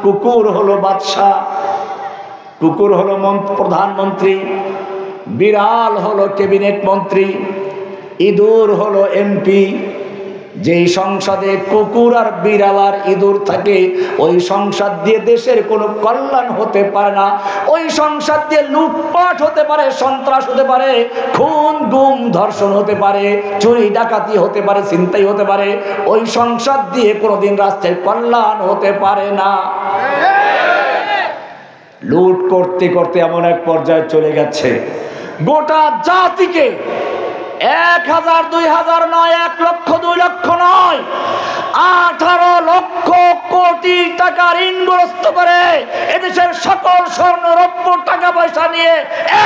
কুকুর হলো বাদশাহ, কুকুর হলো প্রধানমন্ত্রী, বিড়াল হলো ক্যাবিনেট মন্ত্রী, ইঁদুর হলো এমপি। যেই সংসদে কুকুর আর বিড়াল আর ইঁদুর থাকে, ওই সংসদ দিয়ে দেশের কোনো কল্যাণ হতে পারে না। ওই সংসদ দিয়ে লুটপাট হতে পারে, সন্ত্রাস হতে পারে, খুন গুম ধর্ষণ হতে পারে, চুরি ডাকাতি হতে পারে, ছিনতাই হতে পারে। ওই সংসদ দিয়ে কোনোদিন রাষ্ট্রের কল্যাণ হতে পারে না। লুট করতে করতে এমন এক পর্যায়ে চলে গেছে, গোটা জাতিকে 1000 2000 নয়, 1 লক্ষ 2 লক্ষ নয়, 18 লক্ষ কোটি টাকা ঋণগ্রস্ত করে এদেশের সকল স্বর্ণ রৌপ্য টাকা পয়সা নিয়ে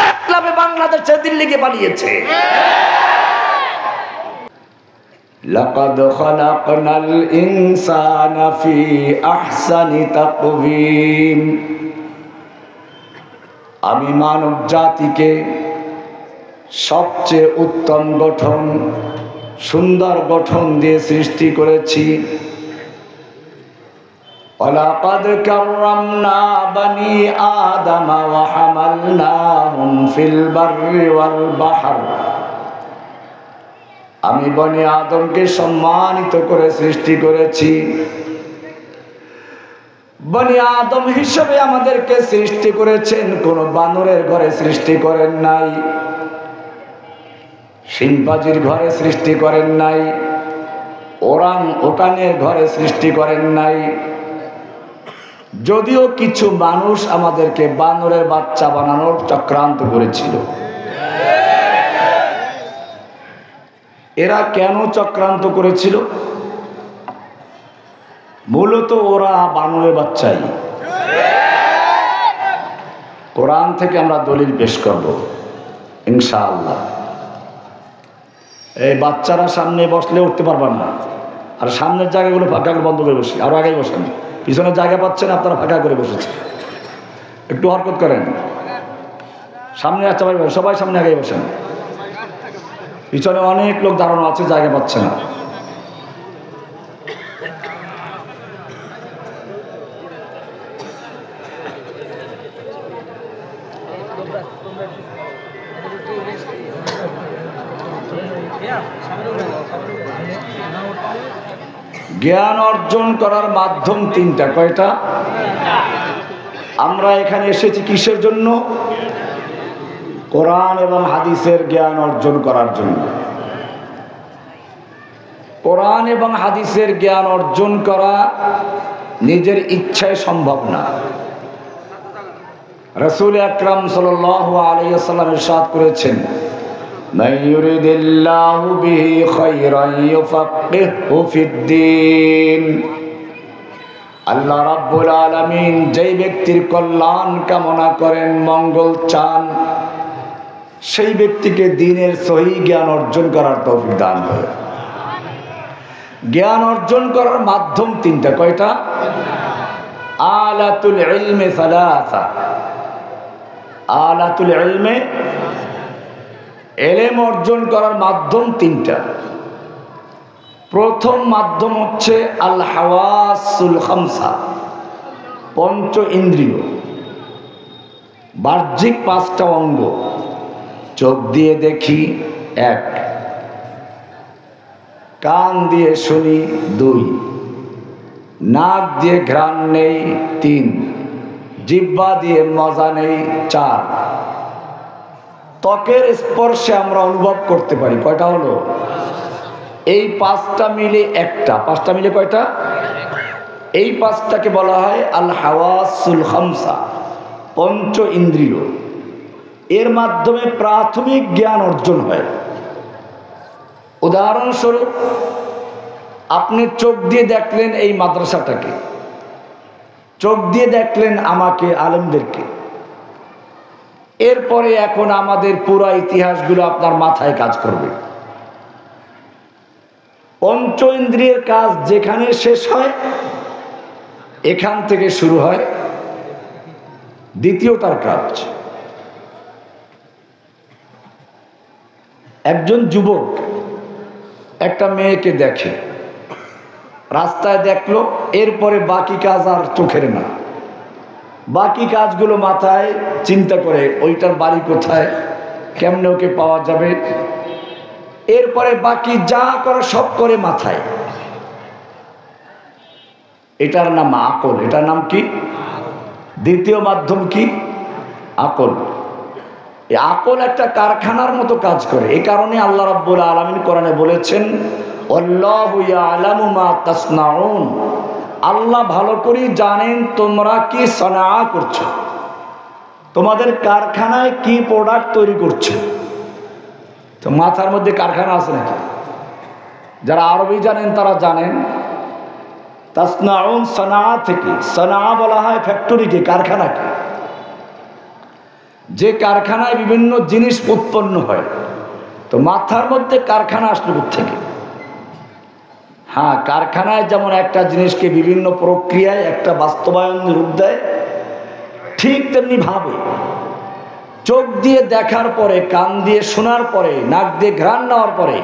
এক লাভে বাংলাদেশে দিল্লিকে পালিয়েছে। লাকাদ খালাকনাল ইনসানা ফি আহসানি তাকওয়িম। আমি মানব জাতিকে সবচেয়ে উত্তম গঠন, সুন্দর গঠন দিয়ে সৃষ্টি করেছি। ওয়ালাকাদ কাররামনা বানি আদম ওয়া হামালনাহুম ফিল বাররি ওয়াল বাহর। আমি বনি আদমকে সম্মানিত করে সৃষ্টি করেছি। বনি আদম হিসেবে আমাদেরকে সৃষ্টি করেছেন, কোন বানরের ঘরে সৃষ্টি করেন নাই, শিম্পাজির ঘরে সৃষ্টি করেন নাই, ওরাং ওটানের ঘরে সৃষ্টি করেন নাই। যদিও কিছু মানুষ আমাদেরকে বানরের বাচ্চা বানানোর চক্রান্ত করেছিল। এরা কেন চক্রান্ত করেছিল? মূলত ওরা বানরের বাচ্চাই। কোরআন থেকে আমরা দলিল পেশ করব ইনশাআল্লাহ। এই বাচ্চারা সামনে বসলে উঠতে পারবেন না, আর সামনের জায়গাগুলো ফাঁকা করে বন্ধ করে বসি, আরো আগে বসেন। পিছনে জায়গা পাচ্ছেন, আপনারা ফাঁকা করে বসেছেন, একটু হরকত করেন। সামনে আচ্ছা ভাই, সবাই সামনে আগে বসেন। পিছনে অনেক লোক দাঁড়ানো আছে, জায়গা পাচ্ছে না। জ্ঞান অর্জন করার মাধ্যম 3টা। কয়টা? আমরা এখানে এসেছি কিসের জন্য? কোরআন এবং হাদিসের জ্ঞান অর্জন করার জন্য। কোরআন এবং হাদিসের জ্ঞান অর্জন করা নিজের ইচ্ছায় সম্ভব না। রাসূল আকরাম সাল্লাল্লাহু আলাইহি ওয়াসাল্লাম ইরশাদ করেছেন, মান ইউরিদিল্লাহু বিহি খায়রান ইউফাক্কিহহু ফিদ্দীন। আল্লাহ রাব্বুল আলামিন যেই ব্যক্তির কল্যাণ কামনা করেন, মঙ্গল চান, সেই ব্যক্তিকে দ্বীনের সহি জ্ঞান অর্জন করার তৌফিক দান করেন। জ্ঞান অর্জন করার মাধ্যম 3টা। কয়টা? আলাতুল ইলমি সালাসা। আলাতুল ইলমে, ইলম অর্জন করার মাধ্যম 3টা। প্রথম মাধ্যম হচ্ছে আল হাওয়াসুল খামসা, পঞ্চ ইন্দ্রিয়, বাহ্যিক 5টা অঙ্গ। চোখ দিয়ে দেখি 1, কান দিয়ে শুনি 2, নাক দিয়ে ঘ্রাণ নেই 3, জিহ্বা দিয়ে মজা নেই 4, ত্বকের স্পর্শে আমরা অনুভব করতে পারি। কয়টা হলো? এই 5টা মিলে একটা। 5টা মিলে কয়টা? এই 5টাকে বলা হয় আল হাওয়াসুল খামসা, পঞ্চ ইন্দ্রিয়। এর মাধ্যমে প্রাথমিক জ্ঞান অর্জন হয়। উদাহরণস্বরূপ, আপনি চোখ দিয়ে দেখলেন এই মাদ্রাসাটাকে, চোখ দিয়ে দেখলেন আমাকে, আলেমদেরকে। এরপরে এখন আমাদের পুরো ইতিহাসগুলো আপনার মাথায় কাজ করবে। পঞ্চ ইন্দ্রিয়ের কাজ যেখানে শেষ হয়, এখান থেকে শুরু হয় দ্বিতীয়টার কাজ। একজন যুবক একটা মেয়েকে দেখে, রাস্তায় দেখলো, এরপরে বাকি কাজ আর চোখের না, বাকি কাজগুলো মাথায় চিন্তা করে, ওইটার বাড়ি কোথায়, কেমনে ওকে পাওয়া যাবে, এরপরে বাকি যা করে সব করে মাথায়। এটার নাম আকল। এটার নাম কি? দ্বিতীয় মাধ্যম কি? আকল। এই আকল একটা কারখানার মতো কাজ করে। এই কারণে আল্লাহ রাব্বুল আলামিন কোরআনে বলেছেন, আল্লাহু ইয়ালামু মা তাসনাউন, আল্লাহ ভালো করে জানেন তোমরা কি সনা করছো, তোমাদের কারখানায় কি প্রোডাক্ট তৈরি করছো। তো মাথার মধ্যে কারখানা আছে নাকি? যারা আরবি জানেন তারা জানেন, তাসনাউন সনা থেকে, সনা বলা হয় ফ্যাক্টরিকে, কারখানাকে, যে কারখানায় বিভিন্ন জিনিস উৎপন্ন হয়। তো মাথার মধ্যে কারখানা আসলো থেকে? হ্যাঁ, কারখানায় যেমন একটা জিনিসকে বিভিন্ন প্রক্রিয়ায় একটা বাস্তবায়ন রূপ দেয়, ঠিক তেমনি ভাবে চোখ দিয়ে দেখার পরে, কান দিয়ে শোনার পরে, নাক দিয়ে ঘ্রাণ নেওয়ার পরে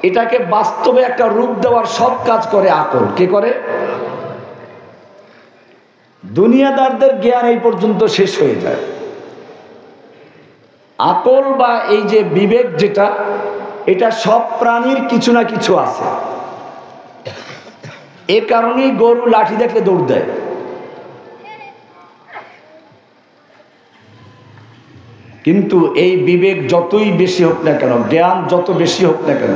এটাকে বাস্তবে একটা রূপ দেওয়ার সব কাজ করে আকল। কে করে? দুনিয়াদারদের জ্ঞান এই পর্যন্ত শেষ হয়ে যায়। আকল বা এই যে বিবেক যেটা, এটা সব প্রাণীর কিছু না কিছু আছে। এ কারণেই গরু লাঠি দেখলে দৌড় দেয়। কিন্তু এই বিবেক যতই বেশি হোক না কেন, জ্ঞান যত বেশি হোক না কেন,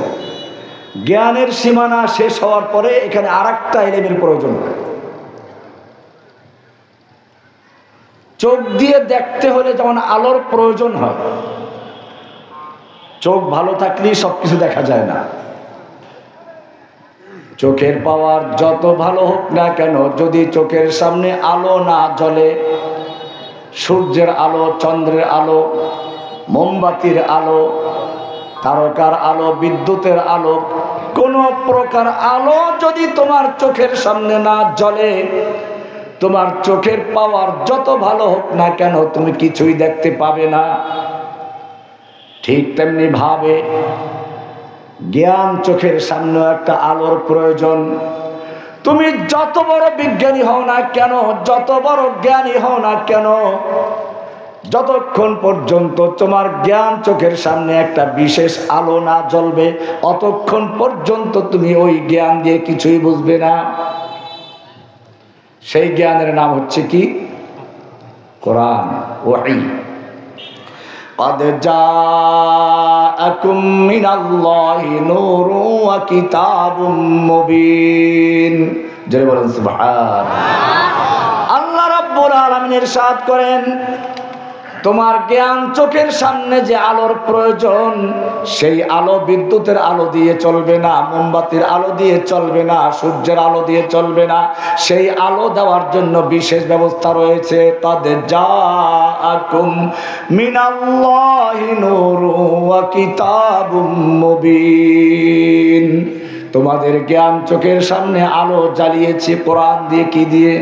জ্ঞানের সীমানা শেষ হওয়ার পরে এখানে আরেকটা এলেমের প্রয়োজন হয়। চোখ দিয়ে দেখতে হলে যেমন আলোর প্রয়োজন হয়, চোখ ভালো থাকলেই সবকিছু দেখা যায় না। চোখের পাওয়ার যত ভালো হোক না কেন, যদি চোখের সামনে আলো না জ্বলে, সূর্যের আলো, চন্দ্রের আলো, মোমবাতির আলো, তারকার আলো, বিদ্যুতের আলো, কোন প্রকার আলো যদি তোমার চোখের সামনে না জ্বলে, তোমার চোখের পাওয়ার যত ভালো হোক না কেন, তুমি কিছুই দেখতে পাবে না। ঠিক তেমনি ভাবে জ্ঞান চোখের সামনে একটা আলোর প্রয়োজন। তুমি যত বড় বিজ্ঞানী হও না কেন, যত বড় জ্ঞানী হও না কেন, যতক্ষণ পর্যন্ত তোমার জ্ঞান চোখের সামনে একটা বিশেষ আলো না জ্বলবে, অতক্ষণ পর্যন্ত তুমি ওই জ্ঞান দিয়ে কিছুই বুঝবে না। সেই জ্ঞানের নাম হচ্ছে কি? কোরআন, ওহী। قد جاءكم من الله نور وكتاب مبين। জোরে বলেন সুবহান। আল্লাহ রাব্বুল আলামিন ইরশাদ করেন, তোমার জ্ঞান চোখের সামনে যে আলোর প্রয়োজন, সেই আলো বিদ্যুতের আলো দিয়ে চলবে না, মোমবাতির আলো দিয়ে চলবে না, সূর্যের আলো দিয়ে চলবে না। সেই আলো দেওয়ার জন্য বিশেষ ব্যবস্থা রয়েছে। قد جاءكم من الله نور وكتاب مبين। তোমাদের জ্ঞান চোখের সামনে আলো জ্বালিয়েছে কোরআন দিয়ে। কি দিয়ে?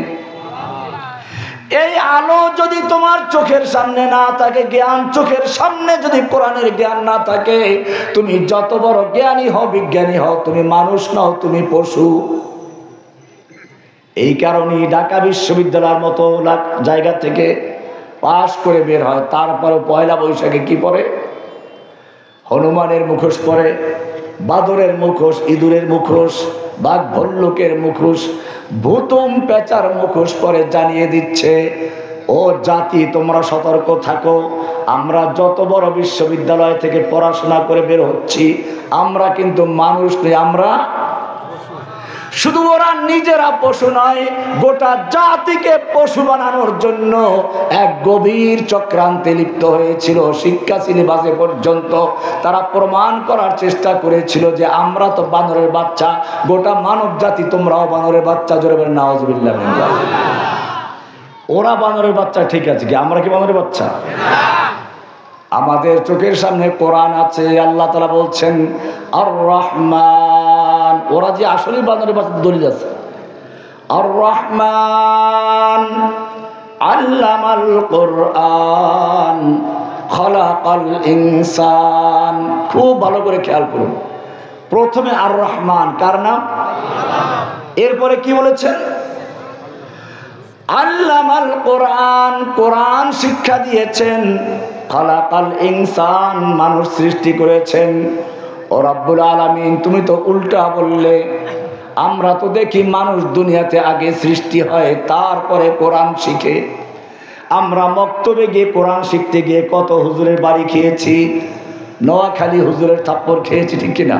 এই আলো যদি তোমার চোখের সামনে না থাকে, জ্ঞান চোখের সামনে যদি কোরআনের জ্ঞান না থাকে, তুমি যত বড় জ্ঞানী হও, বিজ্ঞানী হও, তুমি মানুষ নও, তুমি পশু। এই কারণেই ঢাকা বিশ্ববিদ্যালয়ের মতো জায়গা থেকে পাশ করে বের হয়, তারপরে পয়লা বৈশাখে কি পরে? হনুমানের মুখোশ পরে, বাদরের মুখোশ, ইঁদুরের মুখোশ, বাঘ ভল্লুকের মুখোশ, ভূতম পেঁচার মুখোশ পরে জানিয়ে দিচ্ছে, ও জাতি তোমরা সতর্ক থাকো। আমরা যত বড় বিশ্ববিদ্যালয় থেকে পড়াশোনা করে বের হচ্ছি, আমরা কিন্তু মানুষ নই, আমরা শুধু ওরা নিজেরা পশু নয়, গোটা জাতিকে পশু বানানোর জন্য এক গভীর চক্রান্তে লিপ্ত হয়েছিল। শিক্ষা সিলেবাসে পর্যন্ত তারা প্রমাণ করার চেষ্টা করেছিল যে আমরা তো বানরের বাচ্চা, গোটা মানব জাতি তোমরাও বানরের বাচ্চা। জোরে বলেন নাউজুবিল্লাহ। ওরা বানরের বাচ্চা ঠিক আছে, কি আমরা কি বানরের বাচ্চা? আমাদের চোখের সামনে কোরআন আছে। আল্লাহ তাআলা বলছেন আর রহমান। ওরা যে আসলে বানরের বাচ্চা দলিল আছে। আর রহমান আল্লামাল কোরআন খলাকাল ইনসান। খুব ভালো করে খেয়াল করুন, প্রথমে আর রহমান কার নাম? এরপরে কি বলেছেন? আল্লামাল কোরআন, কোরআন শিক্ষা দিয়েছেন। খালাকাল ইনসান, মানুষ সৃষ্টি করেছেন। ও রব্বুল আলামিন, তুমি তো উল্টা বললে। আমরা তো দেখি মানুষ দুনিয়াতে আগে সৃষ্টি হয়, তারপরে কোরআন শিখে। আমরা মক্তবে গিয়ে কোরআন শিখতে গিয়ে কত হুজুরের বাড়ি খেয়েছি, নোয়াখালী হুজুরের থাপ্পড় খেয়েছি, ঠিক কিনা?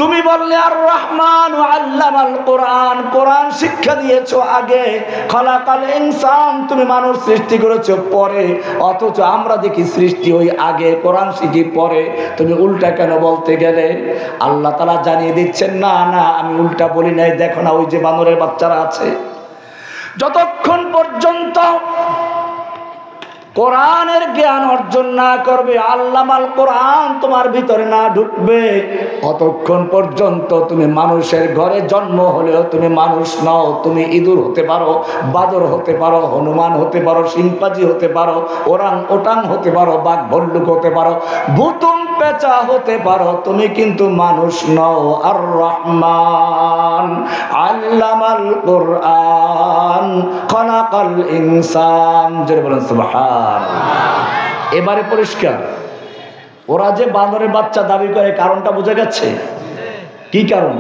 তুমি বললে আর রহমান আল্লামাল কোরআন, কোরআন শিক্ষা দিয়েছো আগে। খালাকাল ইনসান, তুমি মানুষ সৃষ্টি করেছো পরে। অথচ আমরা দেখি সৃষ্টি ওই আগে, কোরআন শিখি পরে। তুমি উল্টা কেন বলতে গেলে? আল্লাহ তাআলা জানিয়ে দিচ্ছেন, না না, আমি উল্টা বলি নাই। দেখো না, ওই যে বানরের বাচ্চারা আছে, যতক্ষণ পর্যন্ত কোরআনের জ্ঞান অর্জন না করবে, আল্লামাল কোরআন তোমার ভিতরে না ঢুকবে, অতক্ষণ পর্যন্ত তুমি মানুষের ঘরে জন্ম হলেও তুমি মানুষ নও। তুমি ইঁদুর হতে পারো, বাদর হতে পারো, হনুমান হতে পারো, শিম্পাজি হতে পারো, ওরাং ওটাং হতে পারো, বাঘ ভল্লুক হতে পারো, ভুতুম পেঁচা হতে পারো, তুমি কিন্তু মানুষ নও। আর রহমান আল্লামাল কোরআন খালাকাল ইনসান, জোরে বলেন সুবহান। এবারে পরিষ্কার, ওরা যে বানরের বাচ্চা দাবি করে, কারণটা বোঝা গেছে? কি কারণ?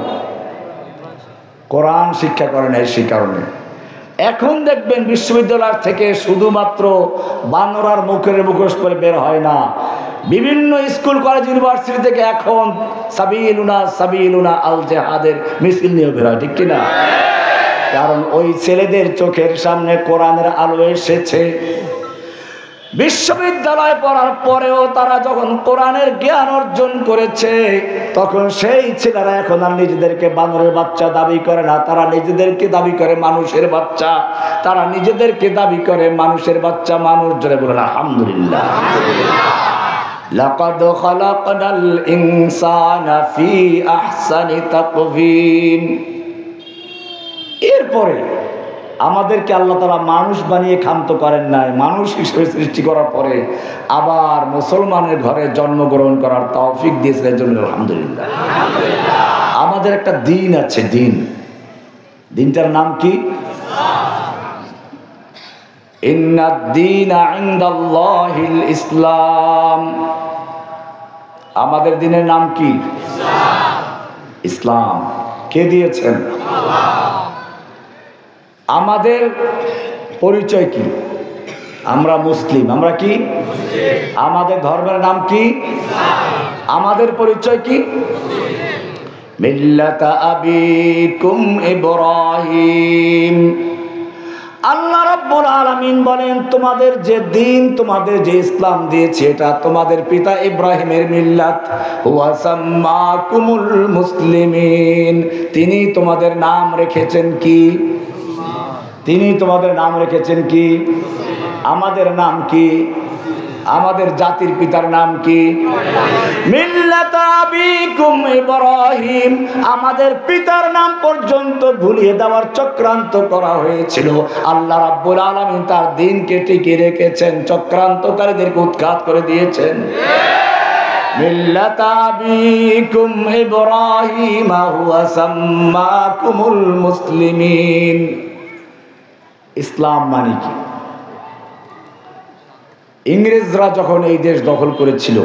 কোরআন শিক্ষা করে না, সেই কারণে। এখন দেখবেন বিশ্ববিদ্যালয় থেকে শুধুমাত্র বানরার মুখের মুখোশ করে বের হয় না, বিভিন্ন স্কুল কলেজ ইউনিভার্সিটি থেকে এখন সাবিলুনা সাবিলুনা আল জিহাদের মিছিল নিয়ে বের হয়, ঠিক কিনা? কারণ ওই ছেলেদের চোখের সামনে কোরআনের আলো এসেছে। বিশ্ববিদ্যালয় পড়ার পরেও তারা যখন কোরআনের জ্ঞান অর্জন করেছে, তখন সেই ছেলেরা এখন আর নিজেদেরকে বানরের বাচ্চা দাবি করে না, তারা নিজেদেরকে দাবি করে মানুষের বাচ্চা। তারা নিজেদেরকে দাবি করে মানুষের বাচ্চা। মানুষ, জোরে বলেন আলহামদুলিল্লাহ। লাকাদ খালাকনাল ইনসানা ফি আহসানি তাকওয়িম। এরপরে আমাদেরকে আল্লাহ তাআলা মানুষ বানিয়ে ক্ষান্ত করেন নাই, মানুষ হিসেবে সৃষ্টি করার পরে আবার মুসলমানের ঘরে জন্মগ্রহণ করার তৌফিক দিয়েছেন, জন্য আলহামদুলিল্লাহ। আমাদের একটা দিন আছে, দিনটার নাম কি? ইন্নাদ দীনা ইনদাল্লাহিল ইসলাম। আমাদের দিনের নাম কি? ইসলাম। কে দিয়েছেন? আল্লাহ। আমাদের পরিচয় কি? আমরা মুসলিম। আমরা কি? আমাদের ধর্মের নাম কি? আমাদের পরিচয় কি? মিল্লাতা আবিকুম ইব্রাহিম। আল্লাহ রাব্বুল আলামিন বলেন, তোমাদের যে দিন, তোমাদের যে ইসলাম দিয়েছে, এটা তোমাদের পিতা ইব্রাহিমের মিল্লাত। হুয়া সাম্মাকুমুল মুসলিমিন। তিনি তোমাদের নাম রেখেছেন কি? তিনি তোমাদের নাম রেখেছেন কি? আমাদের নাম কি? আমাদের জাতির পিতার নাম কি? মিল্লাতা আবিকুম ইব্রাহিম। আমাদের পিতার নাম পর্যন্ত ভুলিয়ে দেওয়ার চক্রান্ত করা হয়েছিল। আল্লাহ রাব্বুল আলামিন তার দিনকে টিকিয়ে রেখেছেন, চক্রান্তকারীদেরকে উৎখাত করে দিয়েছেন। মিল্লাতা আবিকুম ইব্রাহিম হুয়া সাম্মাকুমুল মুসলিমিন। ইসলাম মানে কি? ইংরেজরা যখন এই দেশ দখল করেছিল,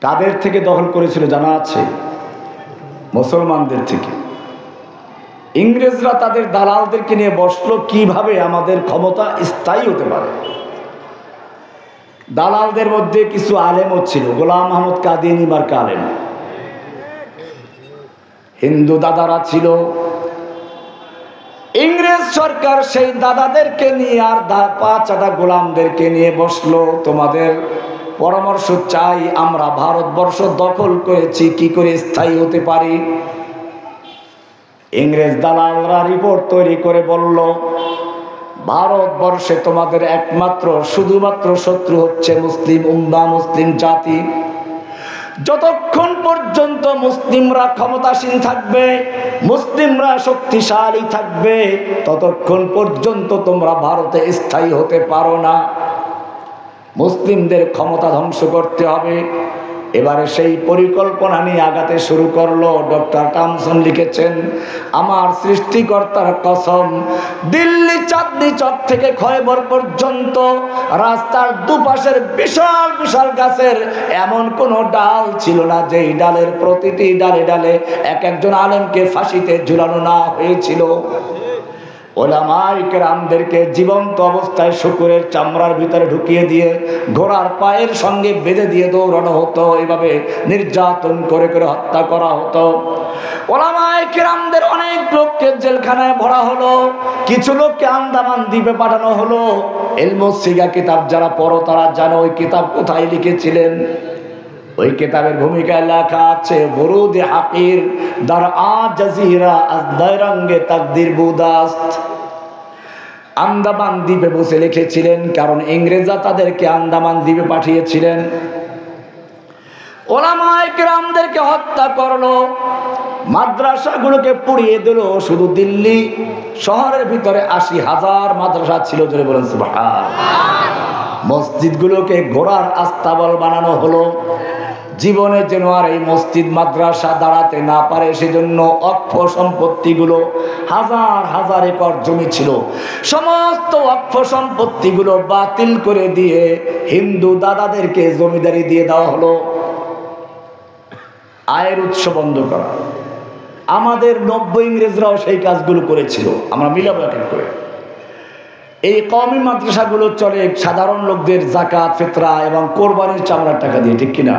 কাদের থেকে দখল করেছিল জানা আছে? মুসলমানদের থেকে। ইংরেজরা তাদের দালালদেরকে নিয়ে বসলো কিভাবে আমাদের ক্ষমতা স্থায়ী হতে পারে। দালালদের মধ্যে কিছু আলেমও ছিল, গোলাম আহমদ কাদিয়ানী মার্কা আলেম। হিন্দু দাদারা ছিল। ইংরেজ সরকার সেই দাদাদেরকে নিয়ে আর পাঁচটা গোলামদেরকে নিয়ে বসলো, তোমাদের পরামর্শ চাই, আমরা ভারতবর্ষ দখল করেছি, কি করে স্থায়ী হতে পারি। ইংরেজ দালালরা রিপোর্ট তৈরি করে বলল, ভারতবর্ষে তোমাদের একমাত্র শুধুমাত্র শত্রু হচ্ছে মুসলিম উম্মাহ, মুসলিম জাতি। যতক্ষণ পর্যন্ত মুসলিমরা ক্ষমতাসীন থাকবে, মুসলিমরা শক্তিশালী থাকবে, ততক্ষণ পর্যন্ত তোমরা ভারতে স্থায়ী হতে পারো না। মুসলিমদের ক্ষমতা ধ্বংস করতে হবে। এবারে সেই পরিকল্পনা নিয়ে আগাতে শুরু করলো। ডক্টর টমসন লিখেছেন, আমার সৃষ্টিকর্তার কসম, দিল্লি চাঁদনি চক থেকে খয়বর পর্যন্ত রাস্তার দুপাশের বিশাল বিশাল গাছের এমন কোনো ডাল ছিল না যেই ডালের প্রতিটি ডালে ডালে এক একজন আলেমকে ফাঁসিতে ঝুলানো না হয়েছিল। ওলামায়ে কেরামদেরকে জীবন্ত অবস্থায় শুকুরের চামড়ার ভিতরে ঢুকিয়ে দিয়ে ঘোড়ার পায়ের সঙ্গে বেঁধে দিয়ে দৌড়ানো হতো, এভাবে নির্যাতন করে করে হত্যা করা হতো। ওলামায়ে কেরামদের অনেক লোককে জেলখানায় ভরা হলো, কিছু লোককে আন্দামান দ্বীপে পাঠানো হলো। ইলমুস সিগা কিতাব যারা পড়ো তারা জানো ওই কিতাব কোথায় লিখেছিলেন। ওই কিতাবের ভূমিকায় লেখা আছে, বুরুদে হাকির দার আ জাজিরা আজ দায়রঙ্গে তাকদির বুদাস্ত। আন্দামান দ্বীপে বসে লিখেছিলেন, কারণ ইংরেজরা তাদেরকে আন্দামান দ্বীপে পাঠিয়েছিলেন। ওলামায়ে কেরামদেরকে হত্যা করলো, মাদ্রাসাগুলোকে পুড়িয়ে দিল। শুধু দিল্লি শহরের ভিতরে ৮০,০০০ মাদ্রাসা ছিল, জোরে বলেন সুবহানাল্লাহ। মসজিদগুলোকে ঘোড়ার আস্তাবল বানানো হলো। জীবনে যেন আর এই মসজিদ মাদ্রাসা দাঁড়াতে না পারে সেজন্য অক্ষ সম্পত্তিগুলো, হাজার হাজার একর জমি ছিল, সমস্ত অক্ষ সম্পত্তিগুলো বাতিল করে দিয়ে হিন্দু দাদাদেরকে জমিদারি দিয়ে দেওয়া হলো। আয়ের উৎস বন্ধ করা। আমাদের নব্য ইংরেজরাও সেই কাজগুলো করেছিল, আমরা মিলাবো এক এক করে। এই কওমি মাদ্রাসাগুলো চলে সাধারণ লোকদের যাকাত ফিতরা এবং কোরবানির চামড়ার টাকা দিয়ে, ঠিক কিনা?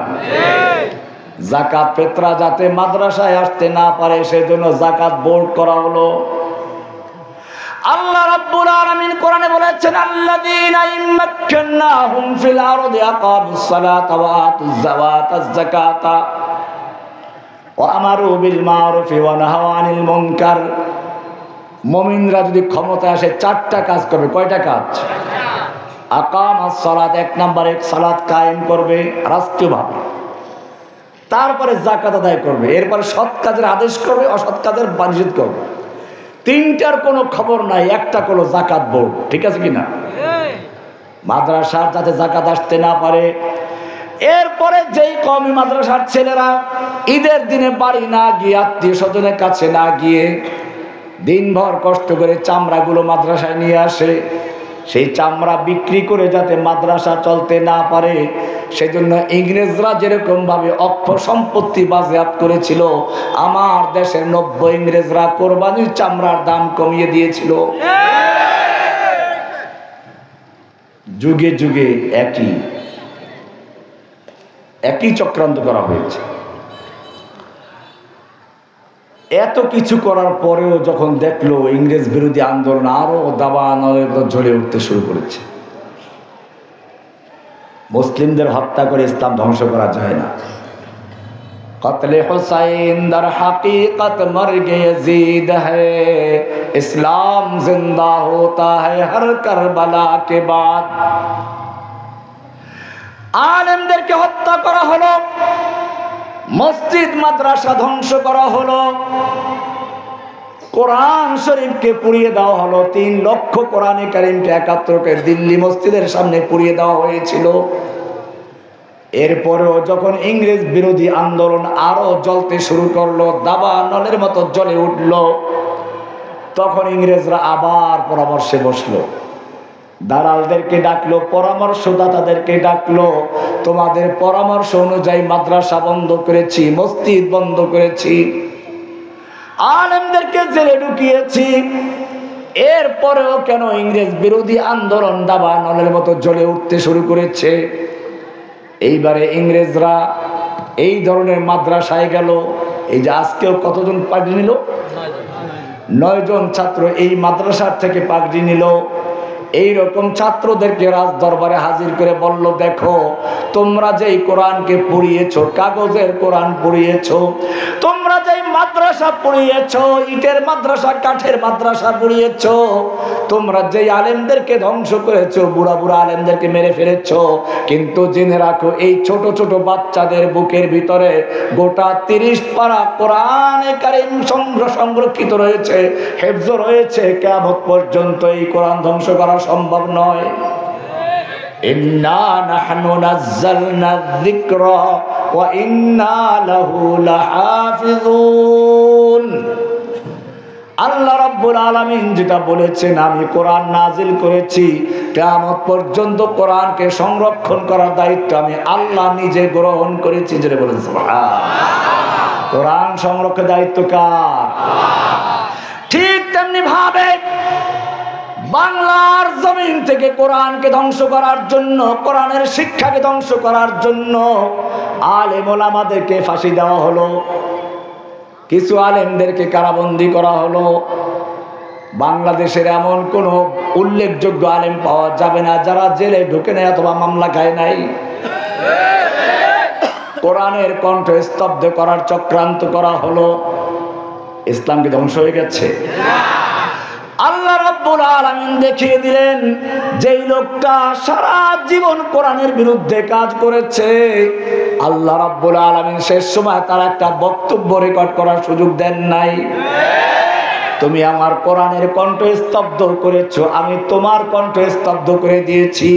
যাকাত ফিতরা যাতে মাদ্রাসায় আসতে না পারে সেজন্য যাকাত বোর্ড করা হলো। আল্লাহ রাব্বুল আলামিন কোরআনে বলেছেন, আল্লাযীনা ইম্মাক্কান্নাহুম ফিল আরদি আকামুস সালাতা ওয়া আতুজ যাকাতা ওয়া আমারু বিল মারুফি ওয়া নাহাউ আনিল মুনকার। মুমিনরা যদি ক্ষমতা আসে 4টা কাজ করবে। কয়টা কাজ? আকামাস সালাত, 1 নম্বরে সালাত কায়েম করবে রাষ্ট্রীয়ভাবে, তারপরে যাকাত আদায় করবে, এরপরে সৎ কাজের আদেশ করবে, অসৎ কাজের নিষেধ করবে। 3টার কোনো খবর নাই, একটা কোনো যাকাত বোর্ড, ঠিক আছে কিনা? মাদ্রাসার যাতে যাকাত আসতে না পারে। এরপরে যেই কওমি মাদ্রাসার ছেলেরা ঈদের দিনে বাড়ি না গিয়ে, আত্মীয় স্বজনের কাছে না গিয়ে দিনভর কষ্ট করে চামড়াগুলো মাদ্রাসায় নিয়ে আসে, সেই চামড়া বিক্রি করে যাতে মাদ্রাসা চলতে না পারে সেজন্য ইংরেজরা যেরকম ভাবে অক্ষ সম্পত্তি বাজেয়াপ্ত করেছিল, আমার দেশের নব্য ইংরেজরা কোরবানির চামড়ার দাম কমিয়ে দিয়েছিল। যুগে যুগে একই চক্রান্ত করা হয়েছে। এত কিছু করার পরেও যখন দেখলো ইংরেজ বিরোধী আন্দোলন আরো দাবানলের জ্বলে উঠতে শুরু করেছে, মুসলিমদের হত্যা করে ইসলাম ধ্বংস করা যায় না। কতলে হুসাইন দার হাকিকত মর্গে यजीद है, ইসলাম জিন্দা होता है हर करबला के बाद। আলেমদেরকে হত্যা করা হলো, মসজিদ মাদ্রাসা ধ্বংস করা হলো, কোরআন শরীফকে পুড়িয়ে দেওয়া হলো। 3 লক্ষ কোরআনে কারিমকে একাত্রকে দিল্লি মসজিদের সামনে পুড়িয়ে দেওয়া হয়েছিল। এরপরেও যখন ইংরেজ বিরোধী আন্দোলন আরো জ্বলতে শুরু করলো, দাবানলের মতো জ্বলে উঠলো, তখন ইংরেজরা আবার পরামর্শে বসলো। দালালদেরকে ডাকলো, পরামর্শদাতাদেরকে ডাকলো, তোমাদের পরামর্শ অনুযায়ী মাদ্রাসা বন্ধ করেছি, মসজিদ বন্ধ করেছি, আলেমদেরকে জেলে ঢুকিয়েছি, এরপরেও কেন ইংরেজ বিরোধী আন্দোলন দাবানলের মতো জ্বলে উঠতে শুরু করেছে? এইবারে ইংরেজরা এই ধরনের মাদ্রাসায় গেল। এই যে আজকেও কতজন পাগড়ি নিল? 9 জন ছাত্র এই মাদ্রাসার থেকে পাগড়ি নিল। এইরকম ছাত্রদেরকে রাজ দরবারে হাজির করে বলল, দেখো তোমরা যেই কোরআনকে পড়িয়েছো, কাগজের কোরআন পড়িয়েছো, তোমরা যেই মাদ্রাসা পড়িয়েছো, ইটের মাদ্রাসা, কাঠের মাদ্রাসা পড়িয়েছো, তোমরা যেই আলেমদেরকে ধ্বংস করেছো, বুড়া বুড়া আলেমদেরকে মেরে ফেলেছো, কিন্তু জেনে রাখো এই ছোট ছোট বাচ্চাদের বুকের ভিতরে গোটা 30 পারা কোরআনে কারীম সংরক্ষিত রয়েছে, হেফজ রয়েছে, কিয়ামত পর্যন্ত এই কোরআন ধ্বংস করা সম্ভব নয়। ইন্না নাহনু নাযালনা যিকরা ওয়া ইন্না লাহু লাহাফিজুন। আল্লাহ রাব্বুল আলামিন যেটা বলেছেন, আমি কোরআন নাজিল করেছি, কিয়ামত পর্যন্ত কোরআনকে সংরক্ষণ করার দায়িত্ব আমি আল্লাহ নিজে গ্রহণ করেছি। যেটা বলেন সুবহানাল্লাহ। কোরআন সংরক্ষণের দায়িত্ব কার? ঠিক তেমনি ভাবে বাংলার জমিন থেকে কোরআনকে ধ্বংস করার জন্য, কোরআনের শিক্ষাকে ধ্বংস করার জন্য আলেম ওলামাদেরকে ফাঁসি দেওয়া হলো, কিছু আলেমদেরকে কারাবন্দী করা হলো। বাংলাদেশের এমন কোন উল্লেখযোগ্য আলেম পাওয়া যাবে না যারা জেলে ঢুকে নাই অথবা মামলা খায় নাই। কোরআনের কণ্ঠ স্তব্ধ করার চক্রান্ত করা হলো। ইসলাম কি ধ্বংস হয়ে গেছে? আল্লাহ রাব্বুল আলামিন দেখিয়ে দিলেন, যেই লোকটা সারা জীবন কোরআনের বিরুদ্ধে কাজ করেছে, আল্লাহ রাব্বুল আলামিন শেষ সময় তার একটা বক্তব্য রেকর্ড করার সুযোগ দেন নাই। তুমি আমার কোরআনের কণ্ঠ স্তব্ধ করেছো, আমি তোমার কণ্ঠ স্তব্ধ করে দিয়েছি।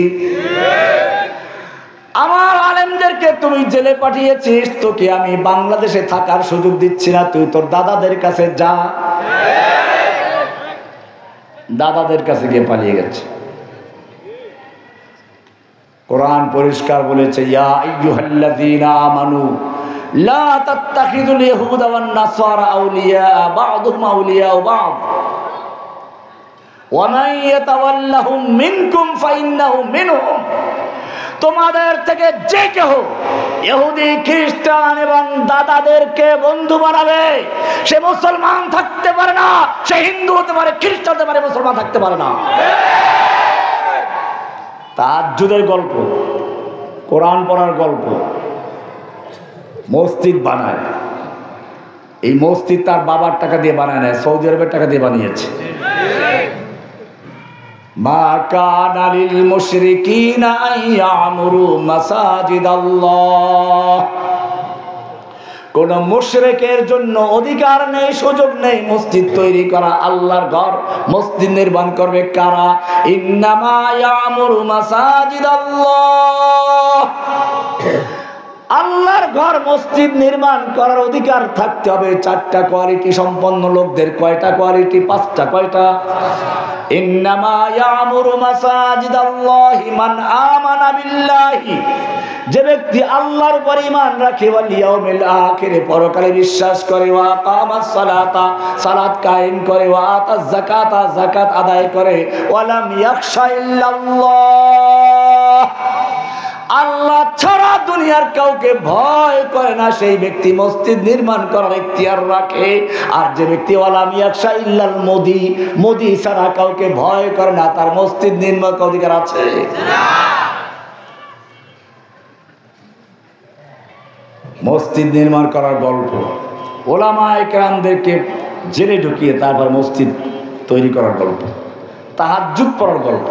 আমার আলেমদেরকে তুমি জেলে পাঠিয়েছিস, তোকে আমি বাংলাদেশে থাকার সুযোগ দিচ্ছি না, তুই তোর দাদাদের কাছে যা। দাদাদের কাছে গিয়ে পালিয়ে গেছে। কোরআন পরিষ্কার বলেছে, ইয়া আইয়ুহাল্লাযীনা আমানু লা তাত্তাখিযুল ইয়াহুদা ওয়ান নাসারা আউলিয়া বা'দুহুম আউলিয়া বা'দ ওয়া মান ইয়াতাওয়াল্লাহুম মিনকুম ফাইন্নাহু মিনহুম। তোমাদের থেকে যে কেহ ইহুদি খ্রিস্টান এবং দাদাদেরকে বন্ধু বানাবে, সে মুসলমান থাকতে পারে না, সে হিন্দু হতে পারে, খ্রিস্টান হতে পারে, মুসলমান থাকতে পারে না। তাহাজ্জুদের গল্প, কোরআন পড়ার গল্প, মসজিদ বানায়। এই মসজিদ তার বাবার টাকা দিয়ে বানায় না, সৌদি আরবের টাকা দিয়ে বানিয়েছে। মা কানা লিল মুশরিকিনা আন ইয়ামুরু মাসাজিদাল্লাহ। কোন মুশরিকের জন্য অধিকার নেই, সুযোগ নেই মসজিদ তৈরি করা। আল্লাহর ঘর মসজিদ নির্মাণ করবে কারা? ইন্নামা ইয়ামুরু মাসাজিদাল্লাহ। আল্লাহর ঘর মসজিদ নির্মাণ করার অধিকার থাকতে হবে চারটা কোয়ালিটি সম্পন্ন লোকদের। কয়টা কোয়ালিটি? পাঁচটা। কয়টা? ইন্নামা ইয়ামুরু মাসাজিদাল্লাহি মান আমানা বিল্লাহি। যে ব্যক্তি আল্লাহর উপর ঈমান রাখে, ওয়াল ইয়াউমিল আখিরে, পরকালে বিশ্বাস করে, ওয়া আকামাস সালাতা, সালাত কায়েম করে, ওয়া আতাজ যাকাতা, যাকাত আদায় করে, ওয়া লাম ইয়াখশা ইল্লাল্লাহ, আল্লাহ ছাড়া দুনিয়ার কাউকে ভয় করে না, সেই ব্যক্তি মসজিদ নির্মাণ করার ইখতিয়ার রাখে। আর যে ব্যক্তি ওয়ালাম ইয়াখশা ইল্লাল মোদি, মোদি ছাড়া কাউকে ভয় করে না, তার মসজিদ নির্মাণ করার অধিকার আছে? মসজিদ নির্মাণ করার গল্প, ওলামায়ে কেরামদেরকে জেলে ঢুকিয়ে তারপর মসজিদ তৈরি করার গল্প, তাহাজ্জুদ পড়ার গল্প।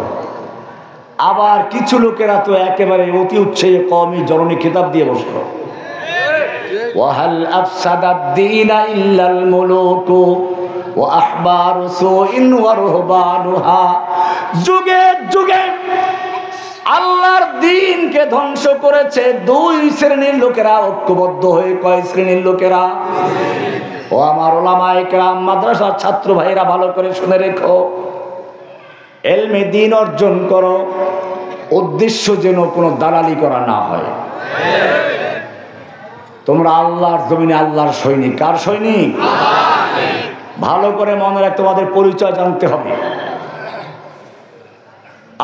আবার কিছু লোকেরা তো একেবারে অতি উৎসাহে কওমি জননী খেতাব দিয়ে বসলো। ওয়াহাল আফসাদাদ দীনা ইল্লাল মুলুকু ওয়া আহবারু সুইন ওয়া রুহবানুহা। যুগে যুগে আল্লাহর দ্বীনকে ধ্বংস করেছে দুই শ্রেণীর লোকেরা, ঐক্যবদ্ধ হয়ে। কয় শ্রেণীর লোকেরা? ও আমার ওলামায়ে কেরাম, মাদ্রাসার ছাত্র ভাইরা ভালো করে শুনে রেখো, এলমে দ্বীন অর্জন করো, উদ্দেশ্য যেন কোনো দালালি করা না হয়। তোমরা আল্লাহর জমিনে আল্লাহর সৈনিক। কার সৈনিক? ভালো করে মনে রাখ, তোমাদের পরিচয় জানতে হবে।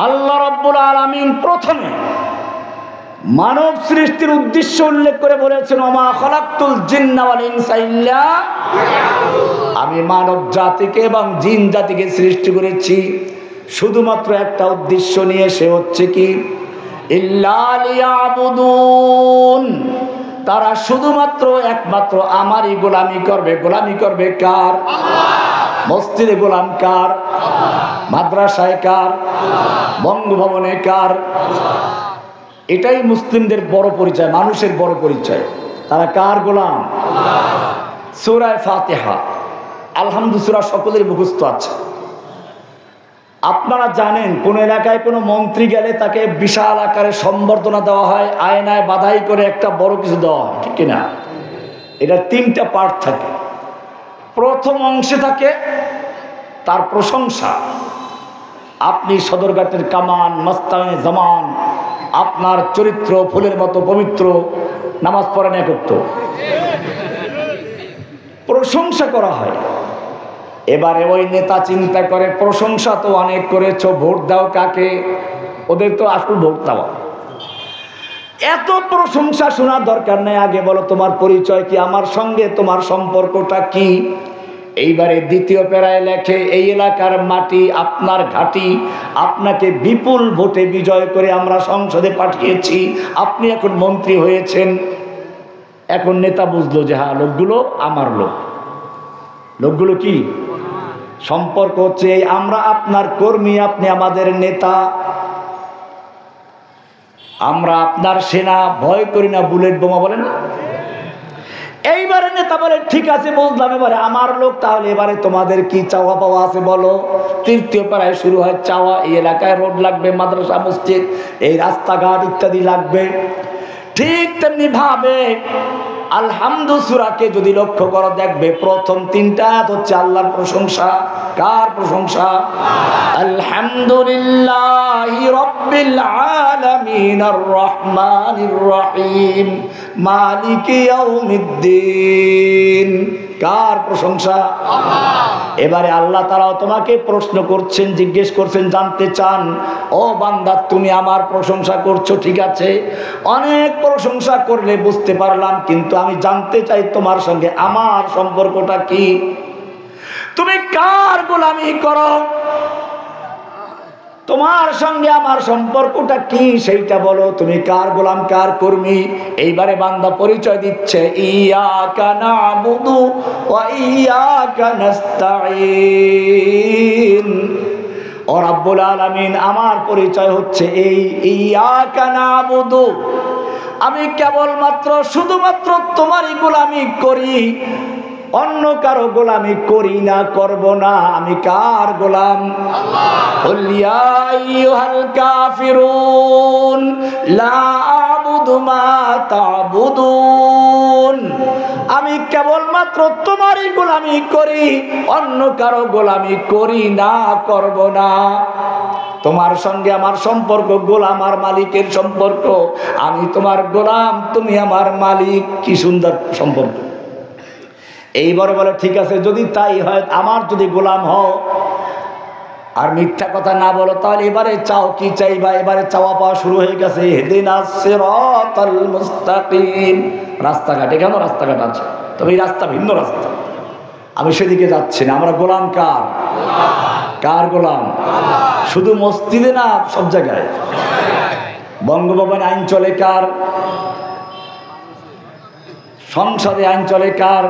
আল্লাহ রাব্বুল আলামিন প্রথমে মানব সৃষ্টির উদ্দেশ্য উল্লেখ করে বলেছেন, ওমা খালাকতুল জিন্না ওয়াল ইনসা ইল্লা লিয়াবুদুন। আমি মানব জাতিকে এবং জিন জাতিকে সৃষ্টি করেছি শুধুমাত্র একটা উদ্দেশ্য নিয়ে, সে হচ্ছে কি? ইল্লা লিয়াবুদুন। তারা শুধুমাত্র একমাত্র আমারই গোলামি করবে। গোলামি করবে কার? মসজিদে গোলাম কার? মাদ্রাসায় কার? বঙ্গভবনে কার? এটাই মুসলিমদের বড় পরিচয়, মানুষের বড় পরিচয়। তারা কার গোলাম? সূরা ফাতিহা, আলহামদুলিল্লাহ, সকলের মুখস্থ আছে। আপনারা জানেন কোন এলাকায় কোনো মন্ত্রী গেলে তাকে বিশাল আকারে সম্বর্ধনা দেওয়া হয়, আয়নায় বাধাই করে একটা বড় কিছু দেওয়া হয়, ঠিক কিনা? এটা 3টা পার্ট থাকে। প্রথম অংশে থাকে তার প্রশংসা। আপনি সদরঘাটের কামান, মস্তানে জামান, আপনার চরিত্র ফুলের মতো পবিত্র, নামাজ পড়েন একত্র, প্রশংসা করা হয়। এবারে ওই নেতা চিন্তা করে প্রশংসা তো অনেক করেছো, ভোট দাও কাকে? ওদের তো আসল ভোট দেওয়া। এত প্রশংসা শোনার দরকার নেই, আগে বলো তোমার পরিচয় কি, আমার সঙ্গে তোমার সম্পর্কটা কি। এইবারে দ্বিতীয় প্যারায় লেখে এই এলাকার মাটি আপনার ঘাঁটি, আপনাকে বিপুল ভোটে বিজয় করে আমরা সংসদে পাঠিয়েছি, আপনি এখন মন্ত্রী হয়েছেন। এখন নেতা বুঝলো যে হ্যাঁ লোকগুলো আমার লোক। লোকগুলো কি? সম্পর্ক হচ্ছে এই, আমরা আপনার কর্মী, আপনি আমাদের নেতা, আমরা আপনার সেনা, ভয় করি না বুলেট বোমা, বলে না? এইবারে নেতা বলে ঠিক আছে বুঝলাম, এবারে আমার লোক, তাহলে এবারে তোমাদের কি চাওয়া পাওয়া আছে বলো। তৃতীয় পাড়ায় শুরু হয় চাওয়া। এই এলাকায় রোড লাগবে, মাদ্রাসা মসজিদ, এই রাস্তাঘাট ইত্যাদি লাগবে। ঠিক তেমনি ভাবে আলহামদু সূরাকে যদি লক্ষ্য করো দেখবে প্রথম 3টা আয়াত হচ্ছে আল্লাহর প্রশংসা। কার প্রশংসা? আলহামদুলিল্লাহি রাব্বিল আলামিন আর রহমানির রহিম মালিকি ইয়াউমিদ্দিন। কার প্রশংসা? এবারে আল্লাহ তাআলা তোমাকে প্রশ্ন করছেন, জিজ্ঞেস করছেন, জানতে চান ও বান্দা তুমি আমার প্রশংসা করছো, ঠিক আছে, অনেক প্রশংসা করলে বুঝতে পারলাম, কিন্তু আমি জানতে চাই তোমার সঙ্গে আমার সম্পর্কটা কি, তুমি কার গোলামি করো, তোমার সঙ্গে আমার সম্পর্কটা কি সেইটা বলো, তুমি কার গোলাম, কার কর্মী। এইবারে বান্দা পরিচয় দিচ্ছে, ইয়াকা নাবুদু ওয়া ইয়াকা নাস্তাঈন। ও রাব্বুল আলামিন, আমার পরিচয় হচ্ছে এই, ইয়াকা নাবুদু, আমি কেবলমাত্র শুধুমাত্র তোমারই গোলামি করি, অন্য কারো গোলামি করি না, করব না। আমি কার গোলাম? কুল ইয়া আইয়ুহাল কাফিরুন লা আ'বুদু মা তা'বুদুন, আমি কেবলমাত্র তোমারই গোলামি করি, অন্য কারো গোলামি করি না, করব না। তোমার সঙ্গে আমার সম্পর্ক গোলাম আর মালিকের সম্পর্ক, আমি তোমার গোলাম, তুমি আমার মালিক। কি সুন্দর সম্পর্ক। এইবারে বলে ঠিক আছে যদি তাই হয়, আমার যদি গোলাম হও আর মিথ্যা কথা না বলো, তাহলে এবারে চাও কি চাইবা। এবারে চাওয়া পাওয়া শুরু হয়ে গেছে, ইহদিনাস সিরাতাল মুস্তাকিম। রাস্তাঘাট, এখানেও রাস্তাঘাট আছে, তবে এই রাস্তা ভিন্ন রাস্তা, আমি সেদিকে যাচ্ছি না। আমরা গোলাম কার? কার গোলাম? শুধু মসজিদে না, সব জায়গায়। বঙ্গভবনে আইন চলে কার? সংসদে আইন চলে কার?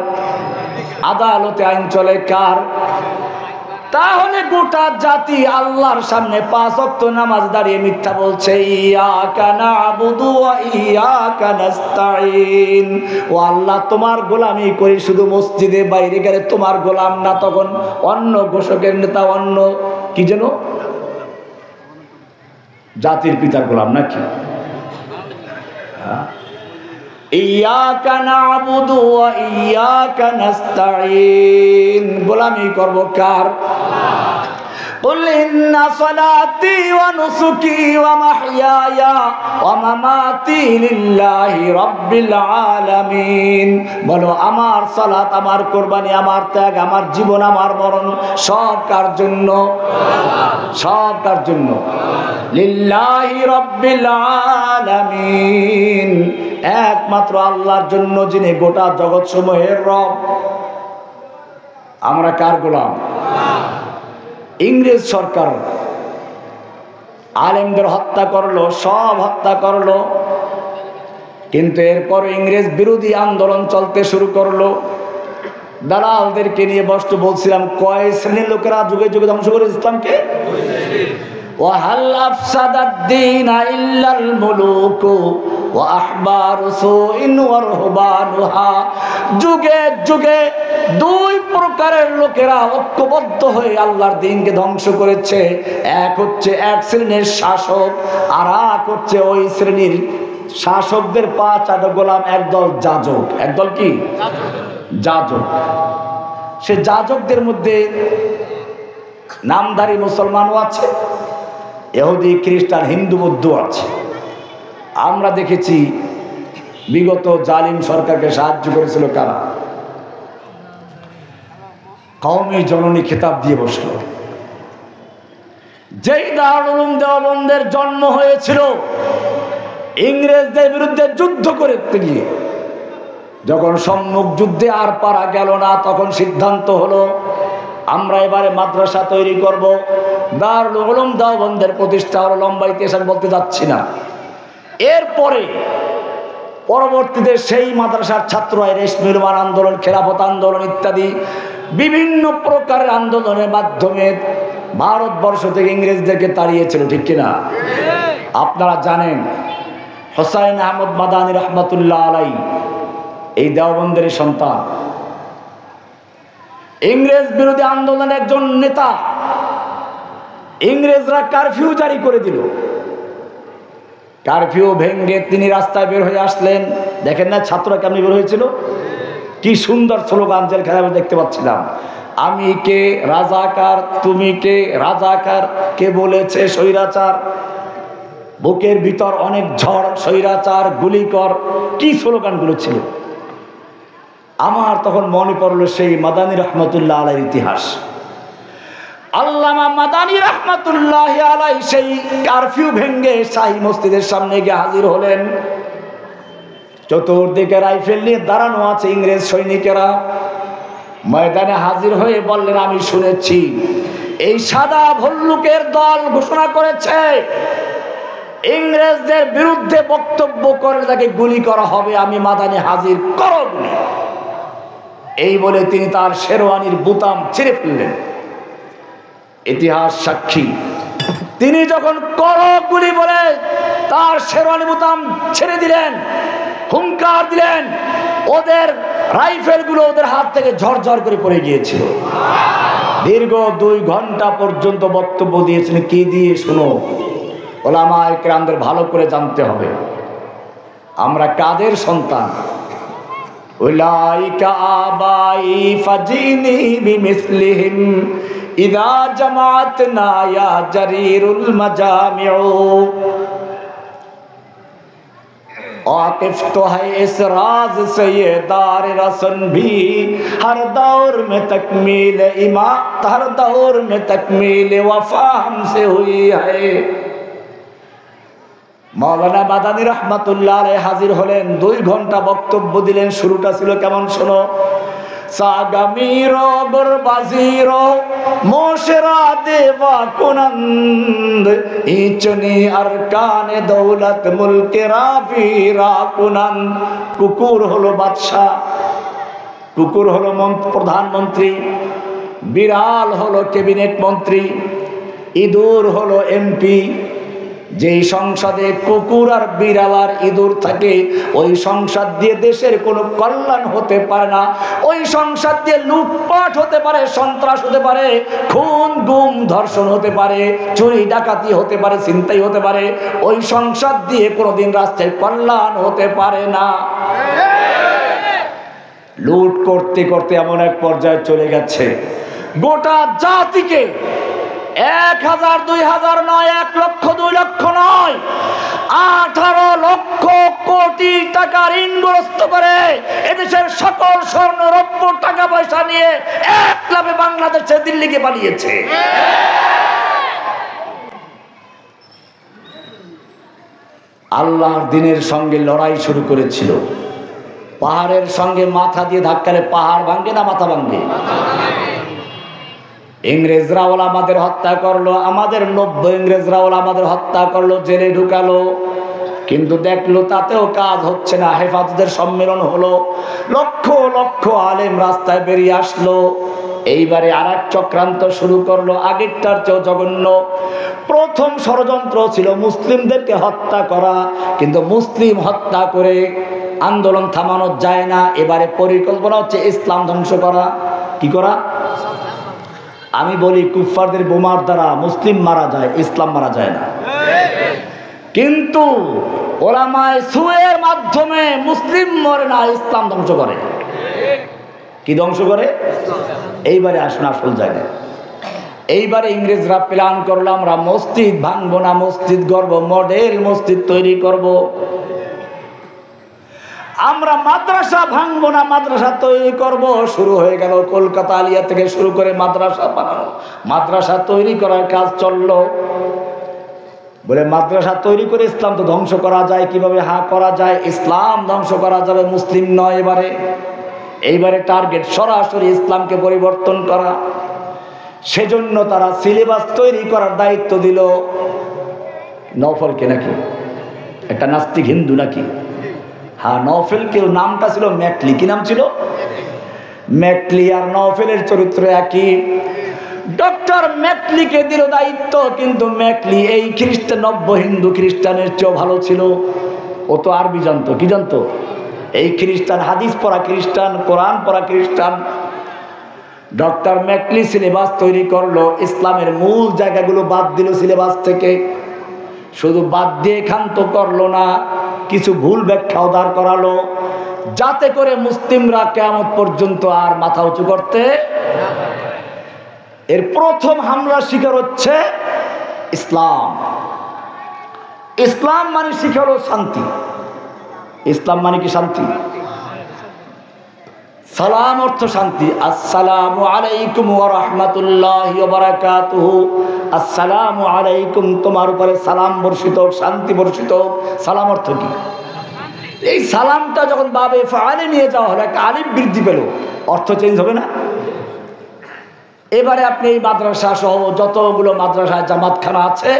আদালতে আইন চলে কার? তাহলে গোটা জাতি আল্লাহর সামনে 5 ওয়াক্ত নামাজ দাঁড়িয়ে মিথ্যা বলছে, ইয়াকা নাবুদু ওয়া ইয়াকা নাস্তাঈন। ও আল্লাহ, তোমার গোলামি করি শুধু মসজিদে, বাইরে গেলে তোমার গোলাম না। তখন অন্য ঘোষকের নেতা, অন্য কি যেন জাতির পিতার গোলাম নাকি? ইয়াকা নাবুদু ওয়া ইয়াকা নাস্তাঈন, গোলামি করব কার? কুল ইন্না সালাতি ওয়া নুসুকি ওয়া মাহইয়ায়া ওয়া মামাতি লিল্লাহি রাব্বিল আলামিন। বলো আমার সালাত, আমার কুরবানি, আমার ত্যাগ, আমার জীবন, আমার মরণ সব কার জন্য? সব কার জন্য? লিল্লাহি রাব্বিল আলামিন, একমাত্র আল্লাহর জন্য, যিনি গোটা জগৎ সমূহের রব। আমরা কার গোলাম? ইংরেজ সরকার আলেমদের হত্যা করলো, সব হত্যা করলো, কিন্তু এরপর ইংরেজ বিরোধী আন্দোলন চলতে শুরু করলো। দালালদেরকে নিয়ে বসতে বলছিলাম, কয় শ্রেণীর লোকেরা যুগে যুগে ধ্বংস করে ইসলামকে। ওয়াহাল আফসাদাদ দীনা ইল্লাল মুলুকু ওয়া আহবারু সুইন ওয়া রুহবানুহা। যুগে যুগে দুই প্রকারের লোকেরা ঐক্যবদ্ধ হয়ে আল্লাহর দ্বীনকে ধ্বংস করেছে। এক হচ্ছে এক শ্রেণীর শাসক, আর এক হচ্ছে ওই শ্রেণীর শাসকদের পা চাটা গোলাম, একদল যাজক। একদল কি? যাজক। সে যাজকদের মধ্যে নামধারী মুসলমানও আছে, ইহুদি খ্রিস্টান হিন্দু বৌদ্ধ আছে। আমরা দেখেছি বিগত জালিম সরকারকে সাহায্য করেছিল কারা? কওমি জননী খেতাব দিয়ে বসল। যেই দারুল উলুম দেওবন্দের জন্ম হয়েছিল ইংরেজদের বিরুদ্ধে যুদ্ধ করতে গিয়ে, যখন সম্মুখ যুদ্ধে আর পারা গেল না, তখন সিদ্ধান্ত হলো আমরা এবারে মাদ্রাসা তৈরি করব। দারুল উলুম দেওবন্দের প্রতিষ্ঠা হলো। লম্বা ইতিহাস আমি বলতে যাচ্ছি না। এরপরে পরবর্তীতে সেই মাদ্রাসার ছাত্ররা রেশমি রুমাল আন্দোলন, খেলাফত আন্দোলন ইত্যাদি বিভিন্ন প্রকারের আন্দোলনের মাধ্যমে ভারতবর্ষ থেকে ইংরেজদেরকে তাড়িয়েছিল, ঠিক কিনা? আপনারা জানেন হুসাইন আহমদ মাদানী রহমাতুল্লাহ আলাই এই দেওবন্দের সন্তান, ইংরেজ বিরোধী আন্দোলনের একজন নেতা। ইংরেজরা কারফিউ জারি করে দিল। কারফিউ ভেঙ্গে তিনি রাস্তায় বের হয়ে আসলেন। দেখেন না ছাত্ররা কেমনি বের হয়েছিল, কি সুন্দর স্লোগান জেলখানায় আমি দেখতে পাচ্ছিলাম। আমি কে রাজাকার, তুমি কে রাজাকার, কে বলেছে স্বৈরাচার, বুকের ভিতর অনেক ঝড়, স্বৈরাচার গুলি কর, কি স্লোগানগুলো ছিল। আমার তখন মনে পড়লো সেই মাদানী রহমতুল্লাহ আলাইহির ইতিহাস। আল্লামা মাদানী রহমতুল্লাহ আলাইহি সেই কারফিউ ভেঙ্গে শাহী মসজিদের সামনে গিয়ে হাজির হলেন। চতুর্দিকে রাইফেল নিয়ে দাঁড়ানো আছে ইংরেজ সৈনিকেরা। ময়দানে হাজির হয়ে বললেন, আমি শুনেছি এই সাদা ভল্লুকের দল ঘোষণা করেছে ইংরেজদের বিরুদ্ধে বক্তব্য করে তাকে গুলি করা হবে। আমি মাদানী হাজির করো গুলি। এই বলে তিনি তার শেরওয়ানির বুতাম ছিঁড়ে ফেললেন। ইতিহাস সাক্ষী, তিনি যখন করো গুলি বলে তার শেরওয়ানি বুতাম ছেড়ে দিলেন, হুঙ্কার দিলেন, ওদের রাইফেলগুলো ওদের হাত থেকে ঝরঝর করে পড়ে গিয়েছিল। দীর্ঘ 2 ঘন্টা পর্যন্ত বক্তব্য দিয়েছেন। কি দিয়ে? শুনো, ওলামায়ে কেরামদের ভালো করে জানতে হবে আমরা কাদের সন্তান। উলাইকা আবাই ফাজিনি বিমিসলিহিম ইযা জামাতনা ইয়া জারিরুল মাজামিউ। आकिफ तो है इस राज से ये दार रसन भी हर दौर में तकमील इमा हर दौर में तकमील वफा हमसे हुई है। मौलाना मादानी रहमतुल्लाह अलैहि हाजिर हलेन, 2 घंटा बक्तব্য দিলেন। শুরুটা ছিল কেমন শোনো। সাগামিরো বরবাজিরো মোশরা দেওয়া কুনন্দ ইচনি আরকানে দৌলত মুলকে রাফিরা কুনন্দ। কুকুর হলো বাদশা, কুকুর হলো প্রধানমন্ত্রী, বিড়াল হলো ক্যাবিনেট মন্ত্রী, ইঁদুর হলো এমপি। যেই সংসদে কুকুর আর বিড়াল আর ইঁদুর থাকে, ওই সংসদ দিয়ে দেশের কোনো কল্যাণ হতে পারে না। ওই সংসদ দিয়ে লুটপাট হতে পারে, সন্ত্রাস হতে পারে, খুন গুম ধর্ষণ হতে পারে, চুরি ডাকাতি হতে পারে, ছিনতাই হতে পারে। ওই সংসদ দিয়ে কোনোদিন রাষ্ট্রের কল্যাণ হতে পারে না। লুট করতে করতে এমন এক পর্যায়ে চলে গেছে গোটা জাতিকে 1000 2000 নয়, 1 লক্ষ 2 লক্ষ নয়, 18 লক্ষ কোটি টাকা ঋণগ্রস্ত করে এদেশের সকল স্বর্ণ রৌপ্য টাকা পয়সা নিয়ে এক লাভে বাংলাদেশে দিল্লিকে পালিয়েছে। আল্লাহর দ্বীনের সঙ্গে লড়াই শুরু করেছিল। পাহাড়ের সঙ্গে মাথা দিয়ে ধাক্কালে পাহাড় ভাঙে না মাথা ভাঙে? ইংরেজরা আমাদের হত্যা করলো, আমাদের 90 ইংরেজরা আমাদের হত্যা করলো, জেলে ঢুকালো, কিন্তু দেখলো তাতেও কাজ হচ্ছে না। হেফাজতের সম্মেলন হলো, লক্ষ লক্ষ আলেম রাস্তায় বেরিয়ে আসলো, এইবারে আর এক চক্রান্ত শুরু করলো, আগেরটার চেয়েও জঘন্য। প্রথম ষড়যন্ত্র ছিল মুসলিমদেরকে হত্যা করা, কিন্তু মুসলিম হত্যা করে আন্দোলন থামানো যায় না। এবারে পরিকল্পনা হচ্ছে ইসলাম ধ্বংস করা। কি করা? আমি বলি কুফফারদের বোমার দ্বারা মুসলিম মারা যায়, ইসলাম মারা যায় না। কিন্তু ওলামায়ে সুয়ের মাধ্যমে মুসলিম মরে না, ইসলাম ধ্বংস করে। কি ধ্বংস করে? এইবারে আসুন আসল জায়গায়। এইবারে ইংরেজরা প্ল্যান করলো আমরা মসজিদ ভাঙবো না, মসজিদ গড়ব, মডেল মসজিদ তৈরি করব। আমরা মাদ্রাসা ভাঙবো না, মাদ্রাসা তৈরি করব। শুরু হয়ে গেল কলকাতা আলিয়া থেকে শুরু করে মাদ্রাসা বানানো, মাদ্রাসা তৈরি করার কাজ চললো। বলে মাদ্রাসা তৈরি করে ইসলাম তো ধ্বংস করা যায় কিভাবে? হ্যাঁ করা যায়, ইসলাম ধ্বংস করা যাবে, মুসলিম নয়। এইবারে টার্গেট সরাসরি ইসলামকে পরিবর্তন করা। সেজন্য তারা সিলেবাস তৈরি করার দায়িত্ব দিল নওফলকে। নাকি একটা নাস্তিক হিন্দু নাকি? হ্যাঁ, নওফেলকে, নামটা ছিল ম্যাকলি। কি নাম ছিল? ম্যাকলি। আর নওফেলের চরিত্র একই। ডক্টর ম্যাকলিকে দিল দায়িত্ব, কিন্তু ম্যাকলি এই খ্রিস্টান, নব্য হিন্দু খ্রিস্টানের চেয়েও ভালো ছিল। ও তো আরবি জানতো। কি জানতো? এই খ্রিস্টান, হাদিস পড়া খ্রিস্টান, কোরআন পড়া খ্রিস্টান। ডক্টর ম্যাকলি সিলেবাস তৈরি করলো, ইসলামের মূল জায়গাগুলো বাদ দিল সিলেবাস থেকে। শুধু বাদ দিয়ে ক্ষান্ত করলো না, কিছু ভুল ব্যাখ্যাও দাঁড় করালো, যাতে করে মুসলিমরা কিয়ামত পর্যন্ত আর মাথা উঁচু করতে। এর প্রথম হামলার শিকার হচ্ছে ইসলাম। ইসলাম মানে শিকার হলো শান্তি। ইসলাম মানে কি? শান্তি। সালাম অর্থ শান্তি। আসসালামু আলাইকুম ওয়া রাহমাতুল্লাহি ওয়া বারাকাতুহু। আসসালামু আলাইকুম, তোমার উপরে সালাম বর্ষিত, শান্তি বর্ষিত। সালাম অর্থ কি? এই সালামটা যখন বাবে ফাআলে নিয়ে যাওয়া হলো, একটা আলিফ বৃদ্ধি পেল, অর্থ চেঞ্জ হবে না? এবারে আপনি এই মাদ্রাসা সহ যতগুলো মাদ্রাসা জামাতখানা আছে,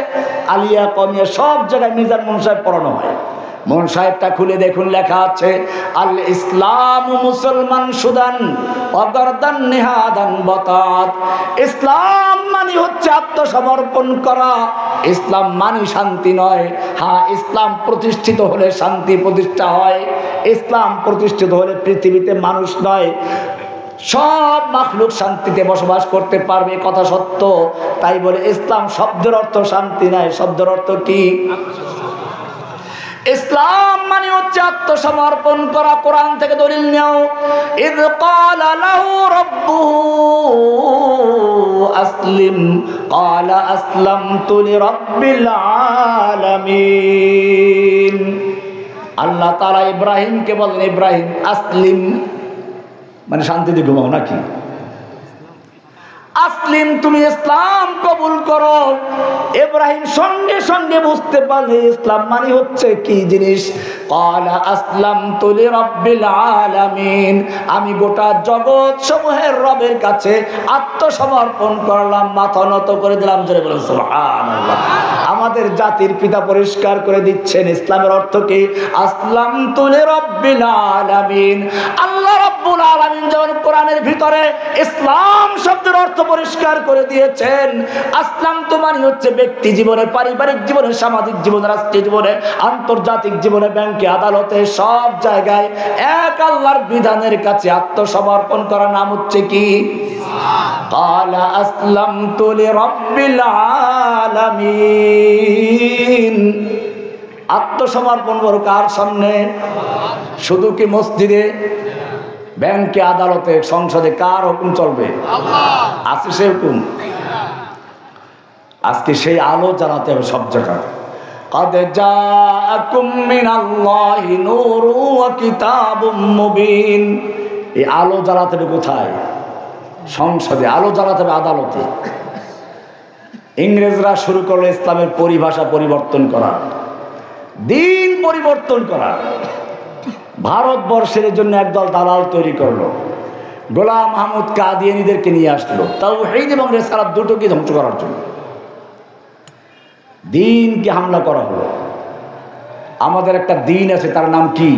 আলিয়া কমিয়া, সব জায়গায় মিজান মুন সাহেব পড়ানো হয়। মুন সাহেবটা খুলে দেখুন, লেখা আছে আল ইসলাম মুসলমান সুদান অগরদান নিহাদান বতাত। ইসলাম মানে হচ্ছে আত্মসমর্পণ করা। ইসলাম মানে শান্তি নয়। হ্যাঁ, ইসলাম প্রতিষ্ঠিত হলে শান্তি প্রতিষ্ঠা হয়। ইসলাম প্রতিষ্ঠিত হলে পৃথিবীতে মানুষ নয়, সব মাখলুক শান্তিতে বসবাস করতে পারবে, কথা সত্য। তাই বলে ইসলাম শব্দের অর্থ শান্তি নয়, শব্দের অর্থ কি? ইসলাম মানে হচ্ছে আত্মসমর্পণ করা। কোরআন থেকে দলিল নাও। ইয ক্বালা লাহু রাব্বুহু আসলিম ক্বালা আসলামতু লিরাব্বিল আলামিন। আল্লাহ তাআলা ইব্রাহিমকে বলেন, ইব্রাহিম আসলিম মানে শান্তিতে ঘুমাও। নাকি? আসলিম, তুমি ইসলাম কবুল করো। ইব্রাহিম সঙ্গে সঙ্গে বুঝতে পারলে ইসলাম মানে হচ্ছে কি জিনিস। ক্বালা আসলামতু লিরাব্বিল আলামিন, আমি গোটা জগৎ সমূহের রবের কাছে আত্মসমর্পণ করলাম, মাথা নত করে দিলাম। জোরে বলেন সুবহানাল্লাহ। আমাদের জাতির পিতা পরিষ্কার করে দিচ্ছেন ইসলামের অর্থ কি। আসলামতু লিরাব্বিল আলামিন। আল্লাহ রাব্বুল আলামিন যখন কোরআনের ভিতরে ইসলাম শব্দের অর্থ পরিষ্কার করে দিয়েছেন। আসলাম তো মানে হচ্ছে ব্যক্তি জীবনে, পারিবারিক জীবনে, সামাজিক জীবনে, রাষ্ট্রীয় জীবনে, আন্তর্জাতিক জীবনে, ব্যাংকে, আদালতে, সব জায়গায় এক আল্লাহর বিধানের কাছে আত্মসমর্পণ করার নাম হচ্ছে কি? ক্বালা আসলামতু লিরাব্বিল আলামিন। আত্মসমর্পণ করো কার সামনে? শুধু কি মসজিদে, ব্যাংকে, আদালতে, সংসদে কার হুকুম চলবে? আছে সে হুকুম। আজকে সেই আলো জ্বালাতে হবে সব জায়গায়। قد جاءكم من الله نور وكتاب مبين। এই আলো জ্বালাতে হবে কোথায়? সংসদে। আলো জ্বালাতে হবে আদালতে। ইংরেজরা শুরু করলো ইসলামের পরিভাষা পরিবর্তন করা, দিন পরিবর্তন করা। ভারতবর্ষের জন্য একদল দালাল তৈরি করলো, গোলাম মাহমুদ কাদিয়ানীদেরকে নিয়ে আসলো তাওহীদ এবং রিসালাত দুটোকে ধ্বংস করার জন্য। দিনকে হামলা করা হলো। আমাদের একটা দিন আছে, তার নাম কি?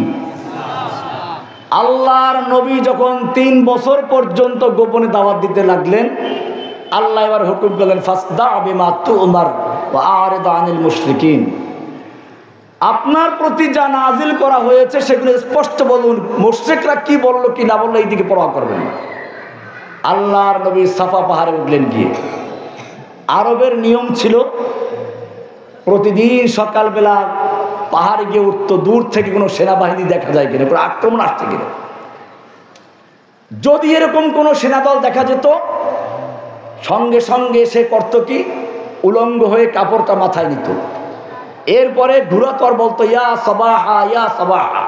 আল্লাহর নবী যখন 3 বছর পর্যন্ত গোপনে দাওয়াত দিতে লাগলেন, আল্লাহ এবার হুকুম করলেন ফাসদা বিমা তুমার ওয়া আরিদ আনিল মুশরিকিন। আপনার প্রতি যা নাজিল করা হয়েছে সেগুলো স্পষ্ট বলুন, মুশরিকরা কি বললো কি না বললো এই দিকে পরোয়া করবেন না। আল্লাহর নবী সাফা পাহাড়ে উঠলেন গিয়ে। আরবের নিয়ম ছিল প্রতিদিন সকালবেলা পাহাড়ে গিয়ে উঠতো, দূর থেকে কোনো সেনাবাহিনী দেখা যায় কিনা, কোনো আক্রমণ আসছে কিনা। যদি এরকম কোনো সেনাদল দেখা যেত, সঙ্গে সঙ্গে সে করত কি, উলঙ্গ হয়ে কাপড়টা মাথায় নিত, এরপরে ঘুরাতর বলতো ইয়া সাবাহা ইয়া সাবাহা।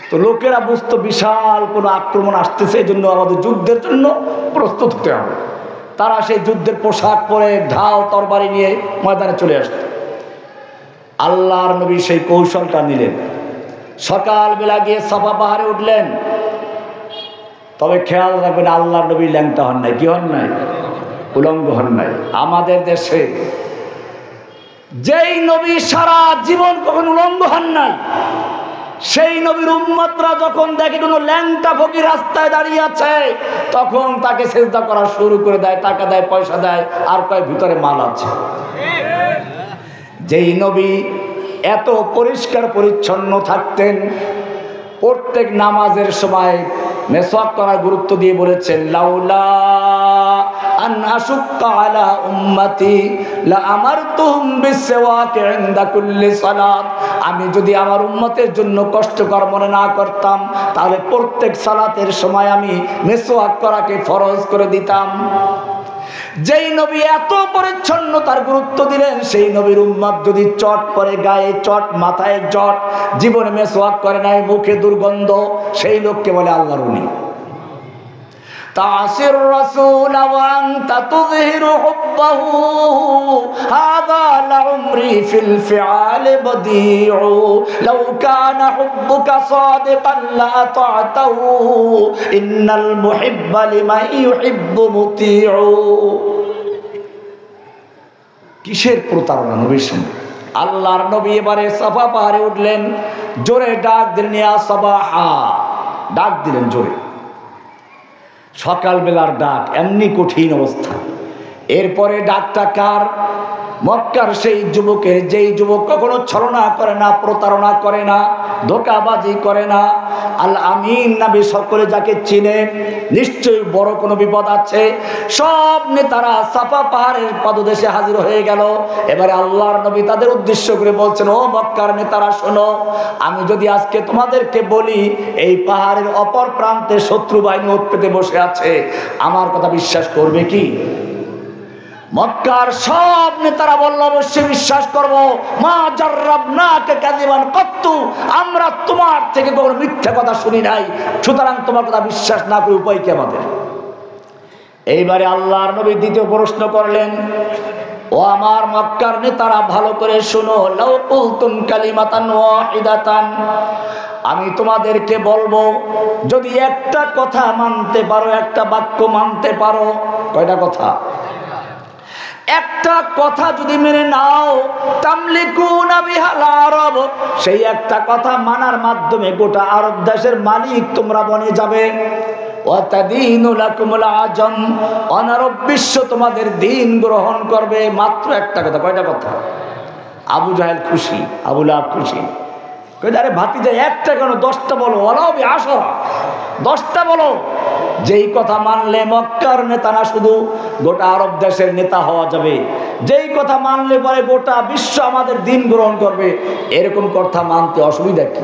তো লোকেরা বুঝতো বিশাল কোনো আক্রমণ আসতেছে, এই জন্য আমাদের যুদ্ধের জন্য প্রস্তুত হতে হবে। তারা সেই যুদ্ধের পোশাক পরে ঢাল তরবারি নিয়ে ময়দানে চলে আসত। আল্লাহর নবী সেই কৌশলটা নিলেন, সকালবেলা গিয়ে সাফা পাহাড়ে উঠলেন। তবে খেয়াল রাখবেন আল্লাহর নবী ল্যাংটা হন নাই, কি হন নাই, উলঙ্গ হন নাই। আমাদের দেশে যেই নবী সারা জীবন কখন উলঙ্গ হন নাই, সেই নবীর উম্মতরা যখন দেখে কোনো ল্যাংটা ফকির রাস্তায় দাঁড়িয়ে আছে, তখন তাকে সেজদা করা শুরু করে দেয়, টাকা দেয়, পয়সা দেয়, আর কয় ভিতরে মাল আছে। যেই নবী এত পরিষ্কার পরিচ্ছন্ন থাকতেন, প্রত্যেক নামাজের সময় মেসওয়াক করার গুরুত্ব দিয়ে বলেছেন লাউলা আন আশুক্কা আলা উম্মতি লা আমারতুহুম বিসওয়াক ইনদা কুল্লি সালাত। আমি যদি আমার উম্মতের জন্য কষ্টকর মনে না করতাম, তাহলে প্রত্যেক সালাতের সময় আমি মেসওয়াক করাকে ফরজ করে দিতাম। যেই নবী এত পরিচ্ছন্নতার গুরুত্ব দিলেন, সেই নবীর উম্মত যদি চট পরে, গায়ে চট, মাথায় চট, জীবনে মেসওয়াক করে নাই, মুখে দুর্গন্ধ, সেই লোককে বলে আল্লাহর ওলি। তাসির রাসূল ওয়া আনতা তুযহিরু হুব্বাহু হাযা লাউমরি ফিল ফিআল বদিউ লাউ কানা হুব্বুকা সাদিকান লা আতা'তাহু ইন্নাল মুহিব্বা লিমান ইউহিব্বু মুতিউ। কিসের প্রতারণা নবীর সঙ্গে। আল্লাহর নবী এবারে সাফা পাহাড়ে উঠলেন, জোরে ডাক দিলেন ইয়া সাবাহা, ডাক দিলেন জোরে। সকালবেলার ডাক, এমনি কঠিন অবস্থা। এরপরে ডাকটা কার? মক্কার সেই যুবকের, যেই যুবক কখনো ছলনা করে না, প্রতারণা করে না, ধোঁকাবাজি করে না, আল আমিন নবী সকলে যাকে চিনে, নিশ্চয়ই বড় কোনো বিপদ আছে। সব নেতারা সাফা পাহাড়ের পাদদেশে হাজির হয়ে গেল। এবারে আল্লাহর নবী তাদের উদ্দেশ্য করে বলছেন, ও মক্কার নেতারা শোনো, আমি যদি আজকে তোমাদেরকে বলি এই পাহাড়ের অপর প্রান্তে শত্রু বাহিনী ওত পেতে বসে আছে, আমার কথা বিশ্বাস করবে কি? মক্কার সব নেতারা বলল অবশ্যই বিশ্বাস করব। মা জাররাবনাকা কাযিবান কত্তু, আমরা তোমার থেকে কোনো মিথ্যা কথা শুনি নাই, সুতরাং তোমার কথা বিশ্বাস না করে উপায় কি আমাদের? এইবারে আল্লাহর নবী দ্বিতীয় প্রশ্ন করলেন, ও আমার মক্কার নেতারা ভালো করে শোনো, লাউ কুলতুম কালিমাতান ওয়াহিদাতান, আমি তোমাদেরকে বলবো যদি একটা কথা মানতে পারো, একটা বাক্য মানতে পারো। কয়টা কথা? একটা কথা যদি মেনে নাও, তামলিকুনা বিহাল আরব, সেই একটা কথা মানার মাধ্যমে গোটা আরব দেশের মালিক তোমরা বনে যাবে। ওয়াতাদিনু লাকুমুল আজম, অনারব বিশ্ব তোমাদের দিন গ্রহণ করবে। মাত্র একটা কথা। কয়টা কথা? আবু জাহেল খুশি, আবু লাহাব খুশি। আরে ভাতিজা একটা কেন, 10টা বলো, ওলাবি 10টা বলো। যেই কথা মানলে মক্কার নেতা না শুধু গোটা আরব দেশের নেতা হওয়া যাবে, যেই কথা মানলে পরে গোটা বিশ্ব আমাদের দিন গ্রহণ করবে, এরকম কথা মানতে অসুবিধা কি?